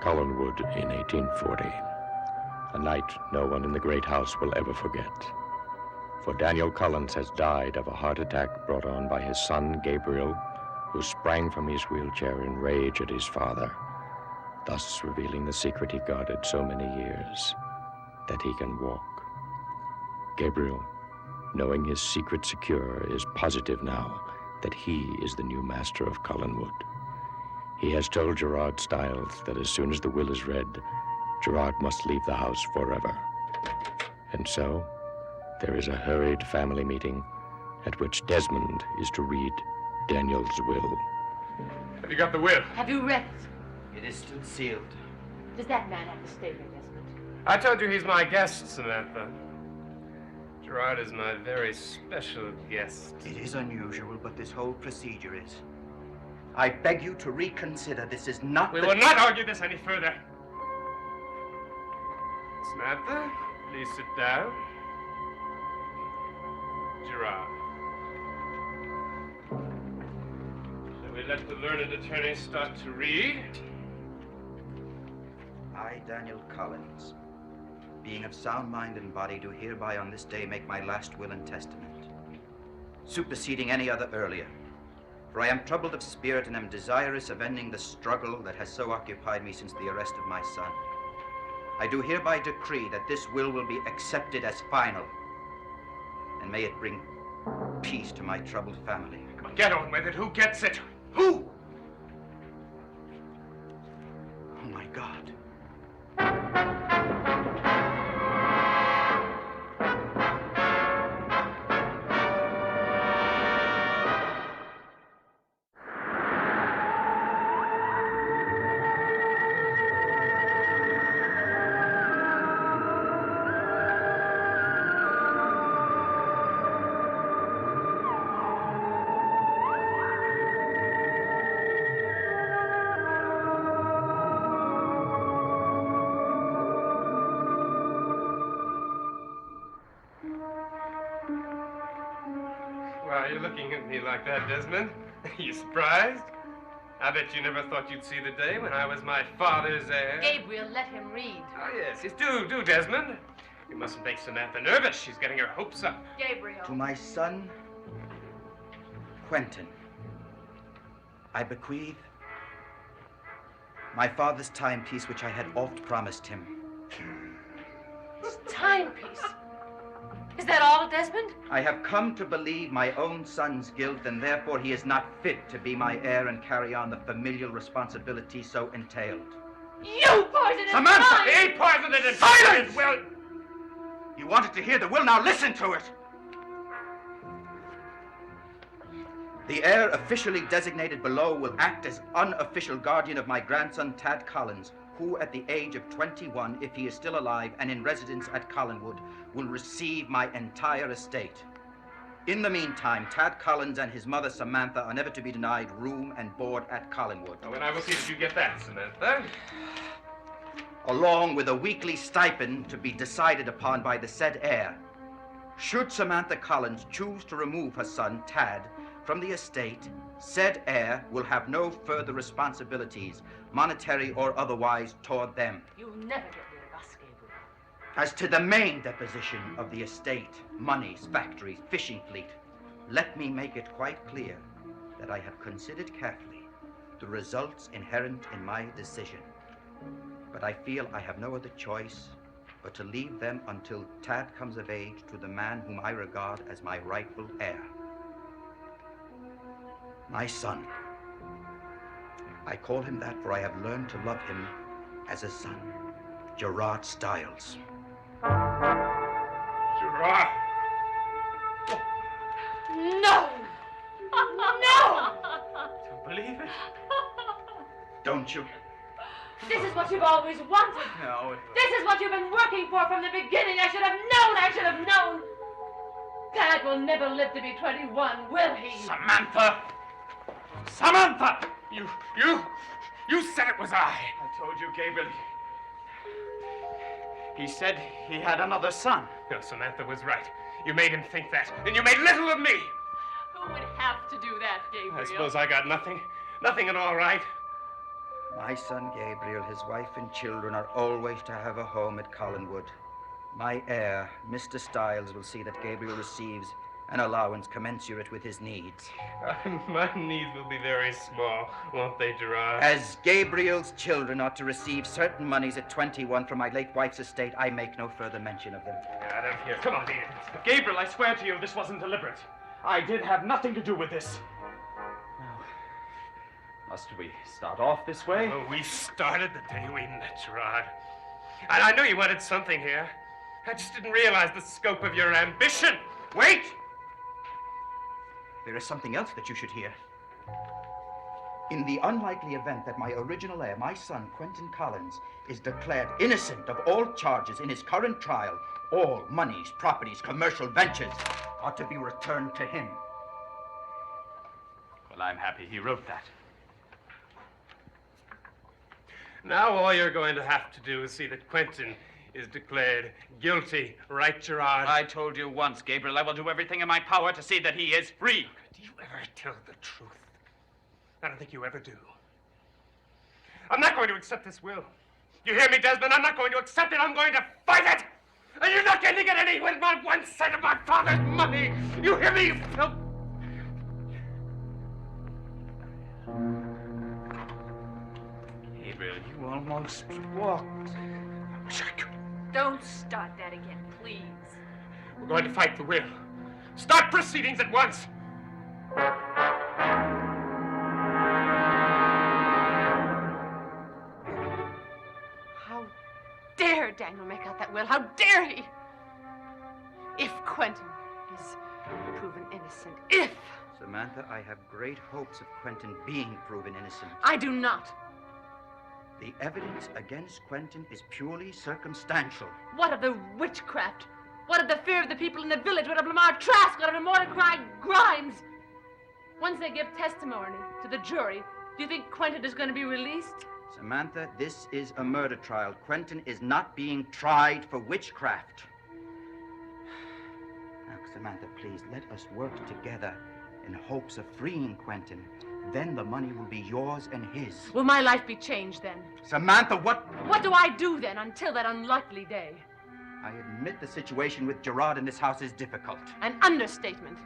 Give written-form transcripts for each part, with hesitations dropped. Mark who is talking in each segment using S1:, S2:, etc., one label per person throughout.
S1: Collinwood in 1840. A night no one in the great house will ever forget. For Daniel Collins has died of a heart attack brought on by his son, Gabriel, who sprang from his wheelchair in rage at his father, thus revealing the secret he guarded so many years, that he can walk. Gabriel, knowing his secret secure, is positive now that he is the new master of Collinwood. He has told Gerard Stiles that as soon as the will is read, Gerard must leave the house forever. And so, there is a hurried family meeting at which Desmond is to read Daniel's will.
S2: Have you got the will?
S3: Have you read it?
S4: It is still sealed.
S3: Does that man have to stay here, Desmond?
S2: I told you he's my guest, Samantha. Gerard is my very special guest.
S4: It is unusual, but this whole procedure is. I beg you to reconsider. This is not
S2: We will not argue this any further. Samantha, please sit down. Gerard. Shall we let the learned attorney start to read?
S4: I, Daniel Collins, being of sound mind and body, do hereby on this day make my last will and testament, superseding any other earlier. For I am troubled of spirit and am desirous of ending the struggle that has so occupied me since the arrest of my son. I do hereby decree that this will be accepted as final, and may it bring peace to my troubled family.
S2: Come on, get on with it. Who gets it?
S4: Who? Oh, my God.
S2: Why are you looking at me like that, Desmond? You surprised? I bet you never thought you'd see the day when I was my father's heir.
S3: Gabriel, let him read.
S2: Oh, yes. Do, Desmond. You mustn't make Samantha nervous. She's getting her hopes up.
S3: Gabriel.
S4: To my son, Quentin, I bequeath my father's timepiece, which I had oft promised him.
S3: His timepiece. Is that all, Desmond?
S4: I have come to believe my own son's guilt, and therefore he is not fit to be my heir and carry on the familial responsibility so entailed.
S3: You poisoned his
S4: Samantha!
S3: mind!
S2: He poisoned it and
S4: Silence!
S2: Well,
S4: You wanted to hear the will, now listen to it. The heir officially designated below will act as unofficial guardian of my grandson, Tad Collins, who at the age of 21, if he is still alive and in residence at Collinwood, will receive my entire estate. In the meantime, Tad Collins and his mother, Samantha, are never to be denied room and board at Collinwood.
S2: well, then I will see that you get that, Samantha.
S4: Along with a weekly stipend to be decided upon by the said heir. Should Samantha Collins choose to remove her son, Tad, from the estate, said heir will have no further responsibilities, monetary or otherwise, toward them.
S3: You'll never get rid of us, Gabriel.
S4: As to the main deposition of the estate, monies, factories, fishing fleet, let me make it quite clear that I have considered carefully the results inherent in my decision. But I feel I have no other choice but to leave them until Tad comes of age to the man whom I regard as my rightful heir. My son. I call him that, for I have learned to love him as a son. Gerard Stiles.
S2: Gerard.
S3: No! No!
S2: Don't believe it.
S4: Don't you?
S3: This is what you've always wanted.
S2: No,
S3: This is what you've been working for from the beginning. I should have known. I should have known. Tad will never live to be 21, will he?
S2: Samantha! Samantha! You said it was I. I told you, Gabriel.
S5: He said he had another son.
S2: No, Samantha was right. You made him think that, and you made little of me.
S3: Who would have to do that, Gabriel.
S2: I suppose I got nothing. Nothing at all right.
S4: My son Gabriel, his wife and children are always to have a home at Collinwood. My heir, Mr. Stiles, will see that Gabriel receives an allowance commensurate with his needs.
S2: My needs will be very small, won't they, Gerard?
S4: As Gabriel's children ought to receive certain monies at 21 from my late wife's estate, I make no further mention of them.
S2: Get out of here. Come on, Ian.
S5: Gabriel, I swear to you, this wasn't deliberate. I did have nothing to do with this. Now, must we start off this way?
S2: Oh, we started the day we met, Gerard. And I knew you wanted something here. I just didn't realize the scope of your ambition.
S4: Wait! There is something else that you should hear. In the unlikely event that my original heir, my son, Quentin Collins, is declared innocent of all charges in his current trial, all monies, properties, commercial ventures ought to be returned to him.
S5: Well, I'm happy he wrote that.
S2: Now all you're going to have to do is see that Quentin is declared guilty, right, Gerard?
S5: I told you once, Gabriel, I will do everything in my power to see that he is free.
S2: Do you ever tell the truth? I don't think you ever do. I'm not going to accept this will. You hear me, Desmond? I'm not going to accept it. I'm going to fight it. And you're not going to get any with not 1 cent of my father's money. You hear me, you filth?
S5: Gabriel, you almost walked.
S2: I wish I could.
S3: Don't start that again, please.
S2: We're going to fight the will. Start proceedings at once.
S3: How dare Daniel make out that will? How dare he? If Quentin is proven innocent, if...
S4: Samantha, I have great hopes of Quentin being proven innocent.
S3: I do not.
S4: The evidence against Quentin is purely circumstantial.
S3: What of the witchcraft? What of the fear of the people in the village? What of Lamar Trask? What of Mordecai Grimes? Once they give testimony to the jury, do you think Quentin is going to be released?
S4: Samantha, this is a murder trial. Quentin is not being tried for witchcraft. Now, Samantha, please, let us work together in hopes of freeing Quentin. Then the money will be yours and his.
S3: Will my life be changed then?
S4: Samantha, what?
S3: What do I do then until that unlikely day?
S4: I admit the situation with Gerard in this house is difficult.
S3: An understatement.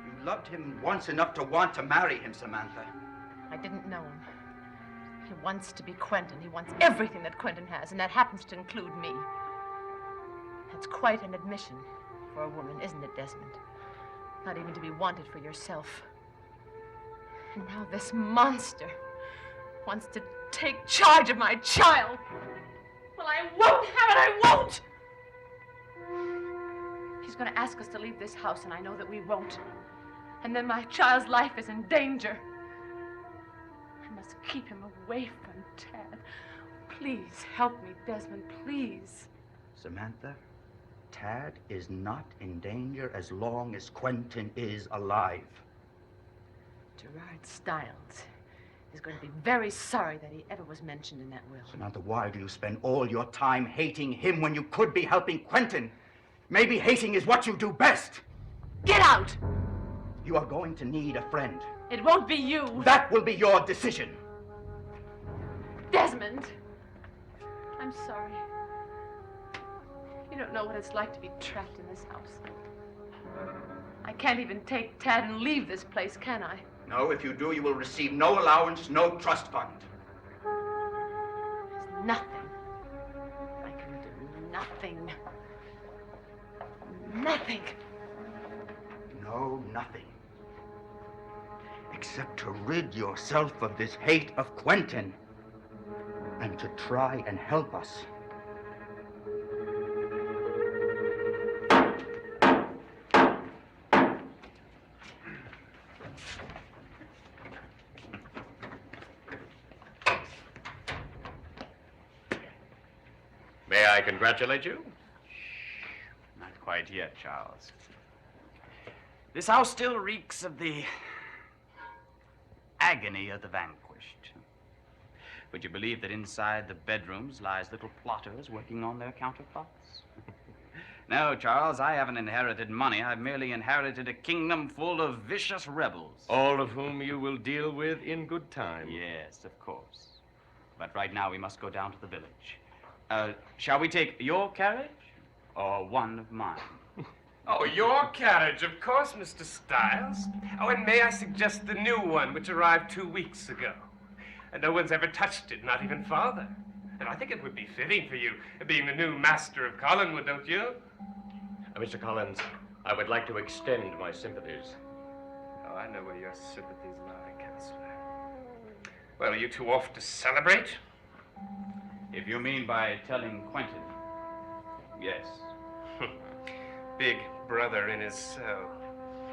S4: You loved him once enough to want to marry him, Samantha.
S3: I didn't know him. He wants to be Quentin. He wants everything that Quentin has, and that happens to include me. That's quite an admission for a woman, isn't it, Desmond? Not even to be wanted for yourself. And now this monster wants to take charge of my child. Well, I won't have it, I won't! He's going to ask us to leave this house, and I know that we won't. And then my child's life is in danger. I must keep him away from Tad. Please help me, Desmond, please.
S4: Samantha, Tad is not in danger as long as Quentin is alive.
S3: Gerard Stiles is going to be very sorry that he ever was mentioned in that will.
S4: Samantha, why do you spend all your time hating him when you could be helping Quentin? Maybe hating is what you do best.
S3: Get out!
S4: You are going to need a friend.
S3: It won't be you.
S4: That will be your decision.
S3: Desmond, I'm sorry. You don't know what it's like to be trapped in this house. I can't even take Tad and leave this place, can I?
S4: No, if you do, you will receive no allowance, no trust fund.
S3: There's nothing I can do. Nothing. Nothing.
S4: No, nothing. Except to rid yourself of this hate of Quentin and to try and help us.
S1: May I congratulate you?
S5: Not quite yet, Charles. This house still reeks of the agony of the vanquished. Would you believe that inside the bedrooms lies little plotters working on their counterparts? No, Charles, I haven't inherited money. I've merely inherited a kingdom full of vicious rebels.
S1: All of whom you will deal with in good time.
S5: Yes, of course. But right now we must go down to the village. Shall we take your carriage or one of mine?
S2: Oh, your carriage, of course, Mr. Stiles. Oh, and may I suggest the new one, which arrived 2 weeks ago. And no one's ever touched it, not even Father. And I think it would be fitting for you, being the new master of Collinwood, don't you?
S1: Mr. Collins, I would like to extend my sympathies.
S2: Oh, I know where your sympathies lie, Counselor. Well, are you two off to celebrate?
S5: If you mean by telling Quentin, yes.
S2: Big brother in his cell.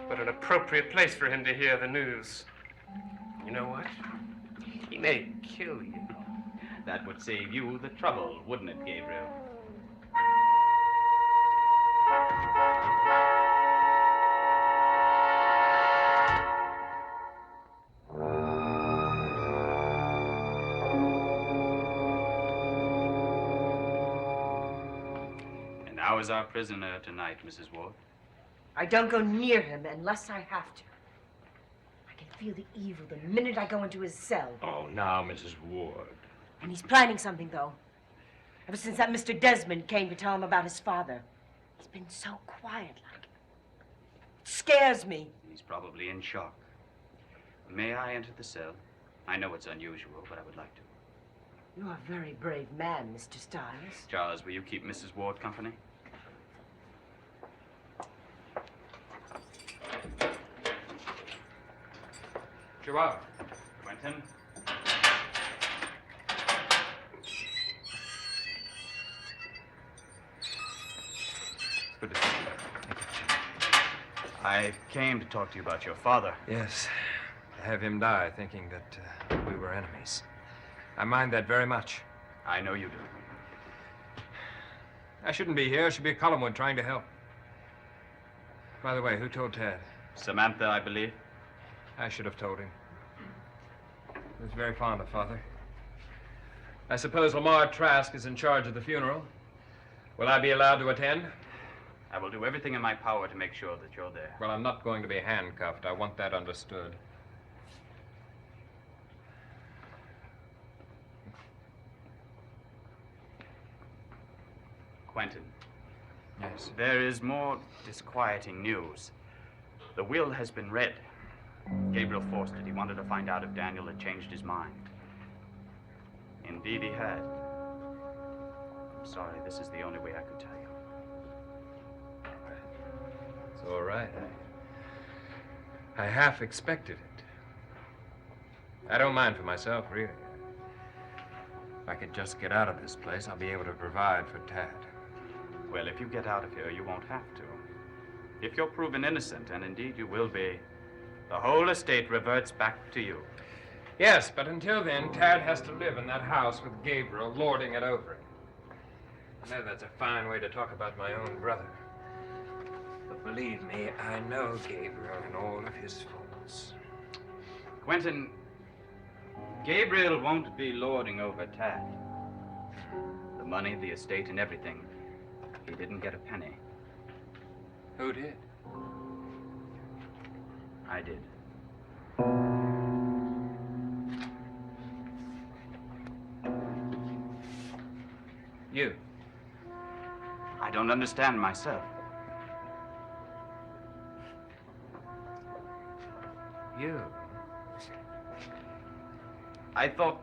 S2: What an appropriate place for him to hear the news. You know what? He may kill you.
S5: That would save you the trouble, wouldn't it, Gabriel? And how is our prisoner tonight, Mrs. Ward?
S6: I don't go near him unless I have to. I can feel the evil the minute I go into his cell.
S1: Oh, now, Mrs. Ward.
S6: And he's planning something, though. Ever since that Mr. Desmond came to tell him about his father, he's been so quiet-like. It scares me.
S5: He's probably in shock. May I enter the cell? I know it's unusual, but I would like to.
S6: You're a very brave man, Mr. Stiles.
S5: Charles, will you keep Mrs. Ward company?
S7: Joao.
S5: Quentin? Good to see you. I came to talk to you about your father.
S7: Yes, to have him die thinking that we were enemies. I mind that very much.
S5: I know you do.
S7: I shouldn't be here. I should be at Collinwood trying to help. By the way, who told Tad?
S5: Samantha, I believe.
S7: I should have told him. He was very fond of Father. I suppose Lamar Trask is in charge of the funeral. Will I be allowed to attend?
S5: I will do everything in my power to make sure that you're there.
S7: Well, I'm not going to be handcuffed. I want that understood.
S5: Quentin.
S7: Yes.
S5: There is more disquieting news. The will has been read. Gabriel forced it. He wanted to find out if Daniel had changed his mind. Indeed he had. I'm sorry, this is the only way I could tell you.
S7: It's all right. I half expected it. I don't mind for myself, really. If I could just get out of this place, I'll be able to provide for Tad.
S5: Well, if you get out of here, you won't have to. If you're proven innocent, and indeed you will be, the whole estate reverts back to you.
S7: Yes, but until then, Tad has to live in that house with Gabriel lording it over him. Now, that's a fine way to talk about my own brother. But believe me, I know Gabriel and all of his faults.
S5: Quentin, Gabriel won't be lording over Tad. The money, the estate, and everything. He didn't get a penny.
S7: Who did?
S5: I did.
S7: You.
S5: I don't understand myself.
S7: You.
S5: I thought,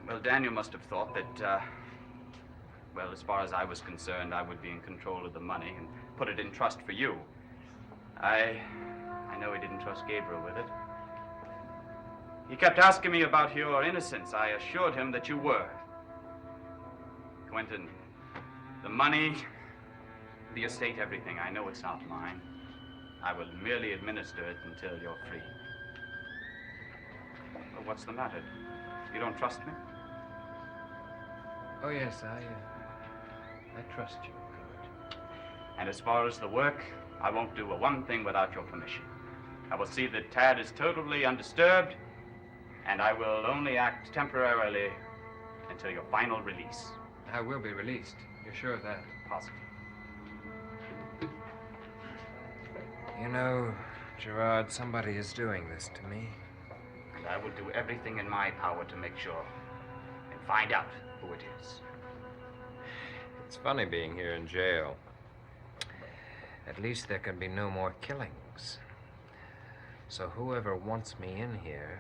S5: well, Daniel must have thought that, well, as far as I was concerned, I would be in control of the money and put it in trust for you. I know he didn't trust Gabriel with it. He kept asking me about your innocence. I assured him that you were. Quentin, the money, the estate, everything, I know it's not mine. I will merely administer it until you're free. Well, what's the matter? You don't trust me?
S7: Oh, yes, I trust you. Good.
S5: And as far as the work, I won't do one thing without your permission. I will see that Tad is totally undisturbed, and I will only act temporarily until your final release.
S7: I will be released. You're sure of that?
S5: Positive.
S7: You know, Gerard, somebody is doing this to me.
S5: And I will do everything in my power to make sure and find out who it is.
S7: It's funny being here in jail. At least there can be no more killings. So whoever wants me in here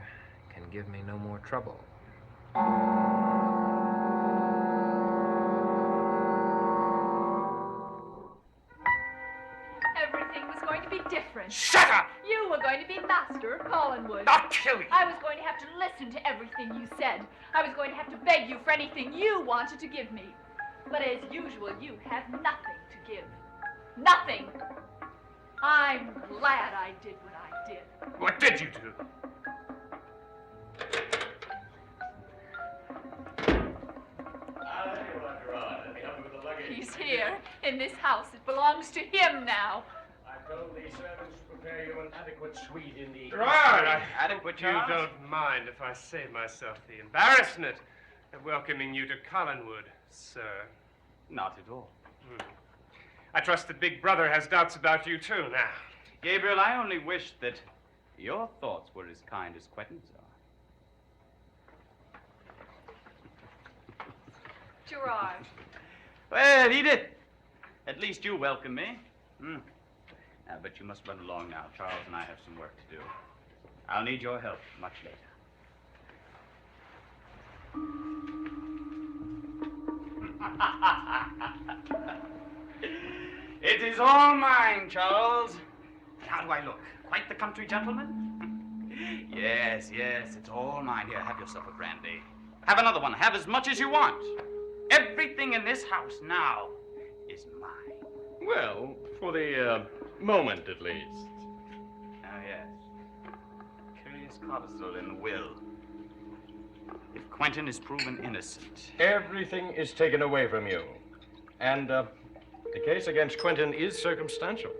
S7: can give me no more trouble.
S8: Everything was going to be different.
S2: Shut up!
S8: You were going to be master of Collinwood.
S2: I'll kill you!
S8: I was going to have to listen to everything you said. I was going to have to beg you for anything you wanted to give me. But as usual, you have nothing to give. Nothing. I'm glad I did what I did.
S2: What did you do?
S8: He's here, in this house. It belongs to him now.
S1: I told the servants to prepare you an adequate suite in the...
S2: Gerard, I
S5: Adequate,
S2: hope you
S5: Charles?
S2: don't mind if I save myself the embarrassment of welcoming you to Collinwood, sir.
S5: Not at all.
S2: I trust that Big Brother has doubts about you, too, now.
S5: Gabriel, I only wish that your thoughts were as kind as Quentin's are.
S8: Gerard.
S5: Well, Edith, at least you welcome me. But you must run along now. Charles and I have some work to do. I'll need your help much later. It is all mine, Charles. How do I look? Quite the country gentleman? Yes, it's all mine. Here, have yourself a brandy. Have another one. Have as much as you want. Everything in this house now is mine.
S1: Well, for the moment at least.
S5: Oh, yes. Curious codicil in the will. If Quentin is proven innocent.
S1: Everything is taken away from you. And the case against Quentin is circumstantial.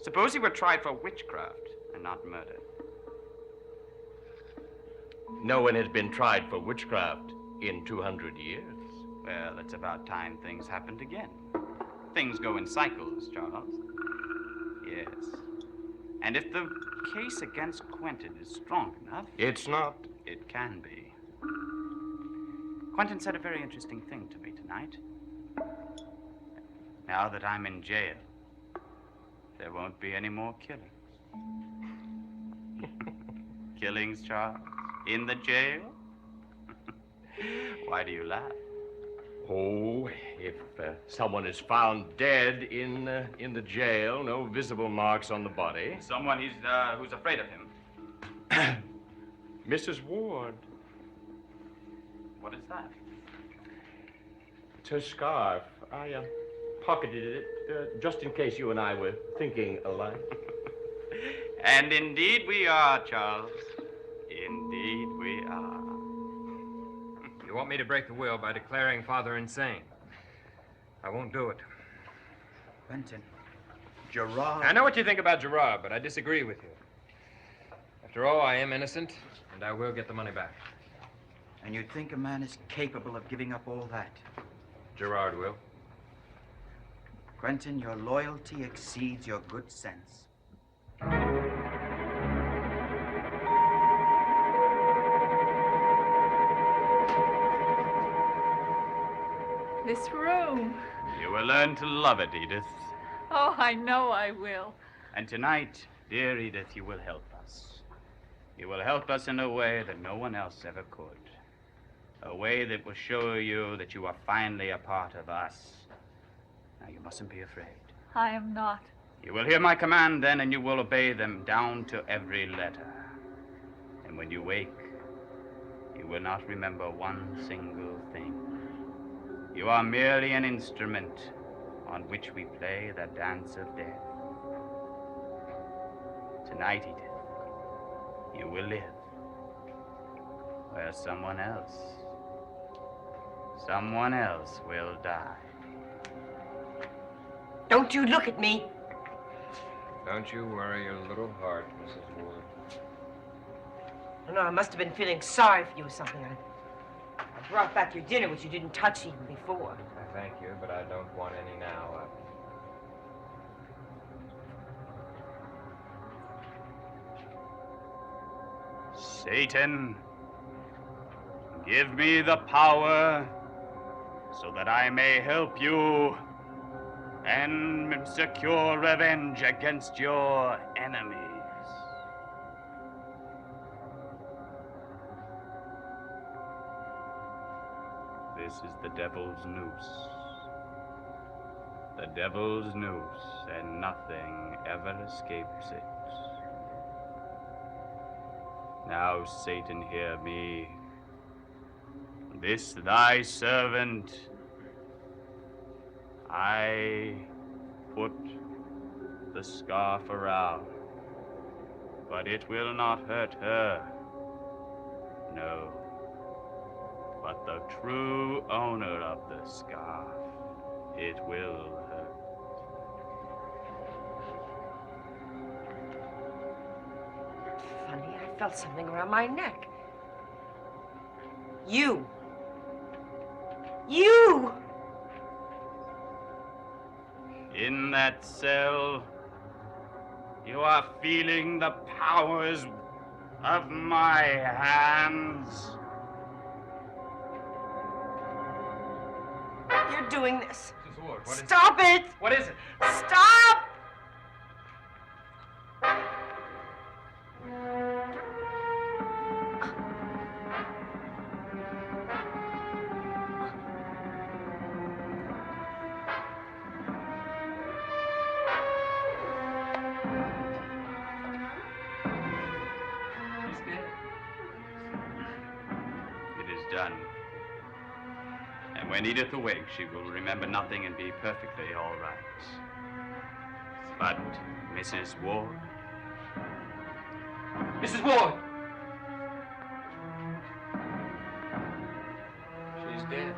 S5: Suppose he were tried for witchcraft and not murder.
S1: No one has been tried for witchcraft in 200 years.
S5: Well, it's about time things happened again. Things go in cycles, Charles. Yes. And if the case against Quentin is strong enough...
S1: It's not.
S5: It can be. Quentin said a very interesting thing to me tonight. Now that I'm in jail, there won't be any more killings. Killings, Charles? In the jail? Why do you laugh?
S1: Oh, if someone is found dead in the jail, no visible marks on the body.
S5: Someone who's afraid of him.
S1: Mrs. Ward.
S5: What is that?
S1: It's her scarf. I pocketed it just in case you and I were thinking alike.
S5: And indeed we are, Charles. Indeed we are.
S7: You want me to break the will by declaring Father insane? I won't do it.
S4: Quentin. Gerard.
S7: I know what you think about Gerard, but I disagree with you. After all, I am innocent, and I will get the money back.
S4: And you think a man is capable of giving up all that?
S7: Gerard will.
S4: Quentin, your loyalty exceeds your good sense.
S8: This room.
S5: You will learn to love it, Edith.
S8: Oh, I know I will.
S5: And tonight, dear Edith, you will help us. You will help us in a way that no one else ever could. A way that will show you that you are finally a part of us. Now, you mustn't be afraid.
S8: I am not.
S5: You will hear my command then, and you will obey them down to every letter. And when you wake, you will not remember one single thing. You are merely an instrument on which we play the dance of death. Tonight, Edith, you will live where someone else will die.
S6: Don't you look at me.
S7: Don't you worry your little heart, Mrs. Ward.
S6: No, I must have been feeling sorry for you or something. I brought back your dinner, which you didn't touch even before.
S7: I thank you, but I don't want any now.
S5: Satan, give me the power so that I may help you and secure revenge against your enemies. This is the devil's noose. The devil's noose, and nothing ever escapes it. Now, Satan, hear me. This thy servant, I put the scarf around, but it will not hurt her. No. But the true owner of the scarf, it will hurt.
S6: Funny, I felt something around my neck. You!
S5: In that cell, you are feeling the powers of my hands.
S6: You're doing this.
S7: Mrs. Ward, what is it?
S6: Stop it!
S7: What is it?
S6: Stop!
S7: He's dead.
S5: It is done. And when Edith awakes, she will remember nothing and be perfectly all right. But Mrs. Ward?
S7: Mrs. Ward! She's dead.